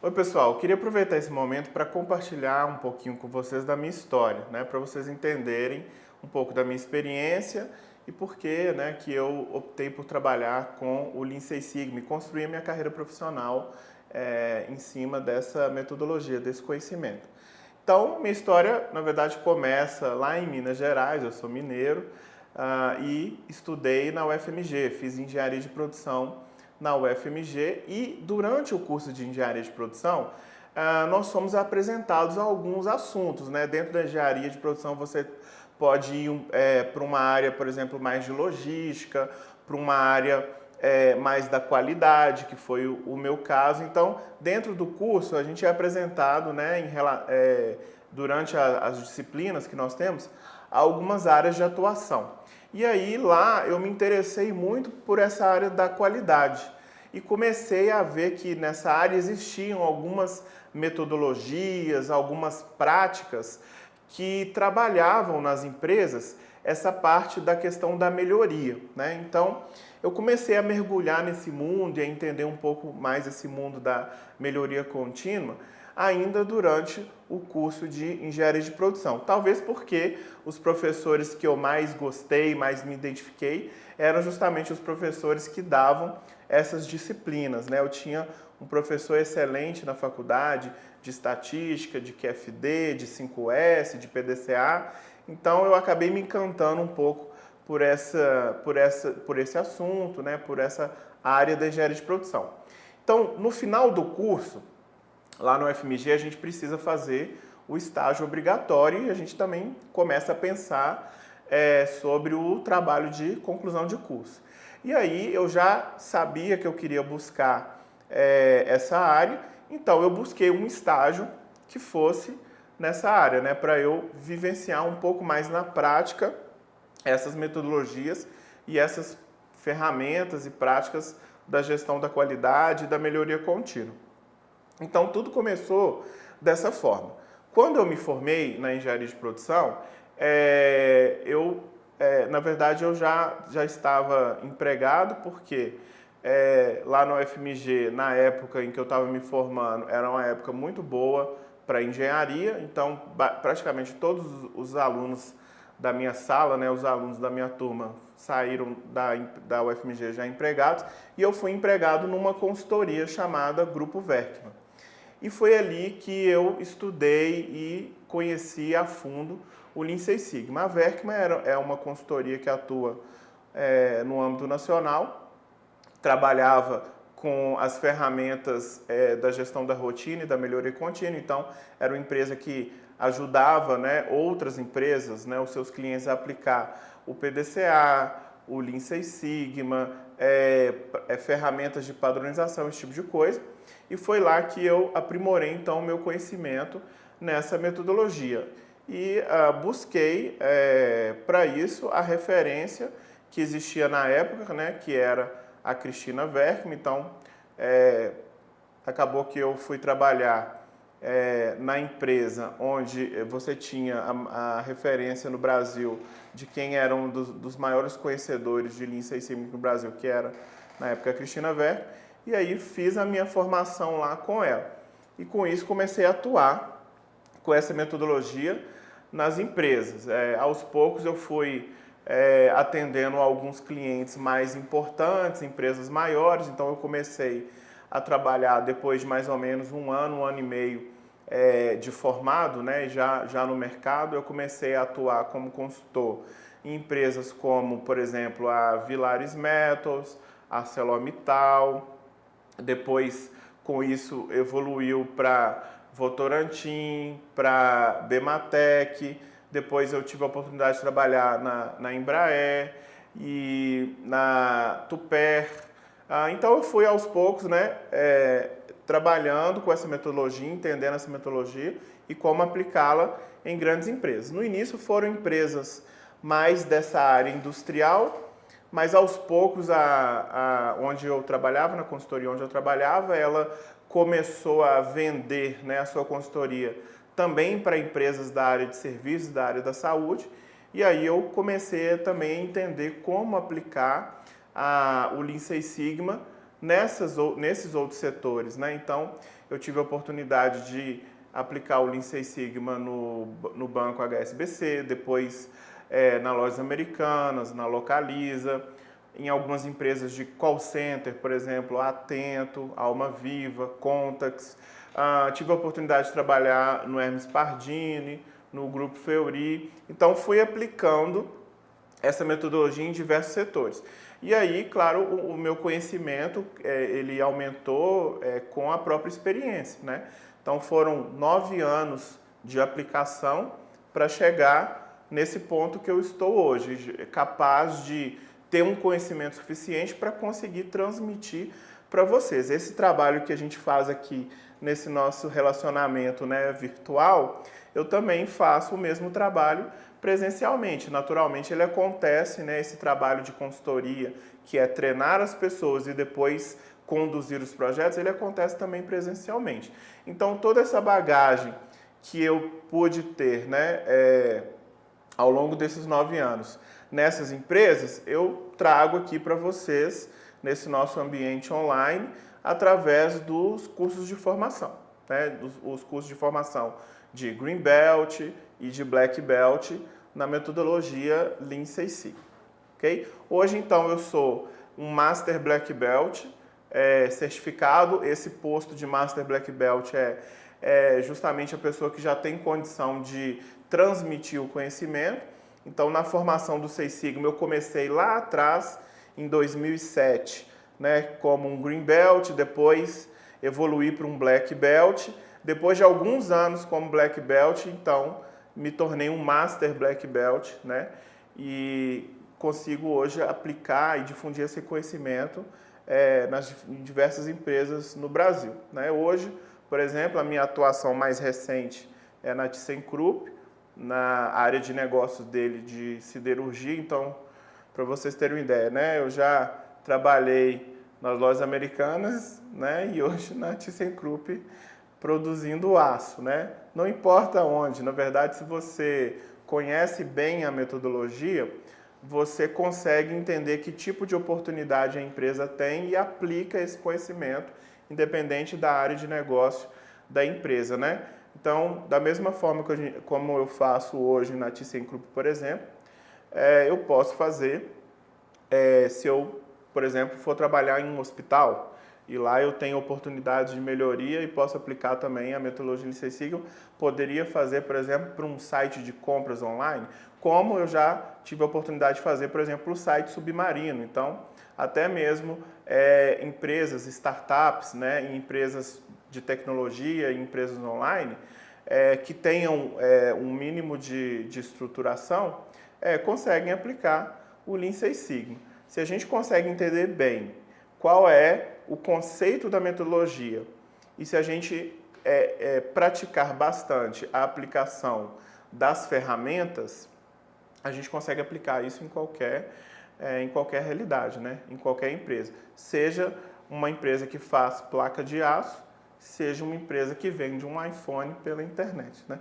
Oi, pessoal. Eu queria aproveitar esse momento para compartilhar um pouquinho com vocês da minha história, né? Para vocês entenderem um pouco da minha experiência e por que, né, que eu optei por trabalhar com o Lean Six Sigma e construir a minha carreira profissional em cima dessa metodologia, desse conhecimento. Então, minha história, na verdade, começa lá em Minas Gerais. Eu sou mineiro, e estudei na UFMG, fiz engenharia de produção na UFMG e durante o curso de engenharia de produção, nós fomos apresentados a alguns assuntos, né? Dentro da engenharia de produção você pode ir para uma área, por exemplo, mais de logística, para uma área mais da qualidade, que foi o meu caso. Então, dentro do curso, a gente é apresentado, né, durante as disciplinas que nós temos, algumas áreas de atuação. E aí lá eu me interessei muito por essa área da qualidade e comecei a ver que nessa área existiam algumas metodologias, algumas práticas que trabalhavam nas empresas essa parte da questão da melhoria, né? Então eu comecei a mergulhar nesse mundo e a entender um pouco mais esse mundo da melhoria contínua ainda durante o curso de engenharia de produção. Talvez porque os professores que eu mais gostei, mais me identifiquei, eram justamente os professores que davam essas disciplinas, né? Eu tinha um professor excelente na faculdade de estatística, de QFD, de 5S, de PDCA. Então eu acabei me encantando um pouco por esse assunto, né? Por essa área da engenharia de produção. Então, no final do curso, lá no UFMG, a gente precisa fazer o estágio obrigatório e a gente também começa a pensar sobre o trabalho de conclusão de curso. E aí eu já sabia que eu queria buscar essa área, então eu busquei um estágio que fosse nessa área, né, para eu vivenciar um pouco mais na prática essas metodologias e essas ferramentas e práticas da gestão da qualidade e da melhoria contínua. Então tudo começou dessa forma. Quando eu me formei na engenharia de produção, na verdade eu já estava empregado, porque lá no UFMG, na época em que eu estava me formando, era uma época muito boa para engenharia, então praticamente todos os alunos da minha sala, né, os alunos da minha turma saíram da UFMG já empregados, e eu fui empregado numa consultoria chamada Grupo Werkman. E foi ali que eu estudei e conheci a fundo o Lean Six Sigma. A Werkman é uma consultoria que atua no âmbito nacional, trabalhava com as ferramentas da gestão da rotina e da melhoria contínua. Então, era uma empresa que ajudava, né, outras empresas, né, os seus clientes a aplicar o PDCA, o Lean Six Sigma, ferramentas de padronização, esse tipo de coisa. E foi lá que eu aprimorei, então, o meu conhecimento nessa metodologia. E busquei, para isso, a referência que existia na época, né, que era a Cristina Werkman. Então, acabou que eu fui trabalhar na empresa onde você tinha a referência no Brasil de quem era um dos maiores conhecedores de Lean Six Sigma no Brasil, que era, na época, a Cristina Werkman. E aí fiz a minha formação lá com ela. E com isso comecei a atuar com essa metodologia nas empresas. Aos poucos eu fui atendendo alguns clientes mais importantes, empresas maiores. Então eu comecei a trabalhar depois de mais ou menos um ano e meio de formado, né, já no mercado. Eu comecei a atuar como consultor em empresas como, por exemplo, a Villares Metals, a ArcelorMittal. Depois, com isso, evoluiu para Votorantim, para Bematec. Depois eu tive a oportunidade de trabalhar na Embraer e na Tupper. Então eu fui aos poucos, né, trabalhando com essa metodologia, entendendo essa metodologia e como aplicá-la em grandes empresas. No início foram empresas mais dessa área industrial, mas aos poucos, onde eu trabalhava, na consultoria onde eu trabalhava, ela começou a vender, né, a sua consultoria também para empresas da área de serviços, da área da saúde. E aí eu comecei também a entender como aplicar o Lean Six Sigma nesses outros setores, né? Então eu tive a oportunidade de aplicar o Lean Six Sigma no banco HSBC, depois na Lojas Americanas, na Localiza, em algumas empresas de call center, por exemplo, Atento, Alma Viva, Contax. Tive a oportunidade de trabalhar no Hermes Pardini, no Grupo Fleury. Então, fui aplicando essa metodologia em diversos setores. E aí, claro, o meu conhecimento ele aumentou com a própria experiência, né? Então, foram 9 anos de aplicação para chegar nesse ponto que eu estou hoje, capaz de ter um conhecimento suficiente para conseguir transmitir para vocês. Esse trabalho que a gente faz aqui nesse nosso relacionamento, né, virtual, eu também faço o mesmo trabalho presencialmente. Naturalmente, ele acontece, né, esse trabalho de consultoria, que é treinar as pessoas e depois conduzir os projetos, ele acontece também presencialmente. Então, toda essa bagagem que eu pude ter, né, ao longo desses 9 anos nessas empresas, eu trago aqui para vocês nesse nosso ambiente online através dos cursos de formação, né? Os cursos de formação de Green Belt e de Black Belt na metodologia Lean Six Sigma, ok? Hoje, então, eu sou um Master Black Belt certificado. Esse posto de Master Black Belt é justamente a pessoa que já tem condição de transmitir o conhecimento. Então, na formação do Six Sigma, eu comecei lá atrás, em 2007, né, como um Green Belt, depois evoluí para um Black Belt. Depois de alguns anos como Black Belt, então, me tornei um Master Black Belt, né, e consigo hoje aplicar e difundir esse conhecimento em diversas empresas no Brasil, né. Hoje, por exemplo, a minha atuação mais recente é na ThyssenKrupp, na área de negócios dele de siderurgia. Então, para vocês terem uma ideia, né, eu já trabalhei nas Lojas Americanas, né, e hoje na ThyssenKrupp produzindo aço, né. Não importa onde, na verdade, se você conhece bem a metodologia, você consegue entender que tipo de oportunidade a empresa tem e aplica esse conhecimento, independente da área de negócio da empresa, né. Então, da mesma forma como eu faço hoje na ThyssenKrupp, por exemplo, eu posso fazer se eu, por exemplo, for trabalhar em um hospital e lá eu tenho oportunidades de melhoria e posso aplicar também a metodologia Lean Six Sigma. Poderia fazer, por exemplo, para um site de compras online, como eu já tive a oportunidade de fazer, por exemplo, o site Submarino. Então, até mesmo empresas, startups, né, empresas de tecnologia, empresas online, que tenham um mínimo de estruturação, conseguem aplicar o Lean Six Sigma. Se a gente consegue entender bem qual é o conceito da metodologia e se a gente praticar bastante a aplicação das ferramentas, a gente consegue aplicar isso em qualquer realidade, né? Em qualquer empresa. Seja uma empresa que faz placa de aço, seja uma empresa que vende um iPhone pela internet, né?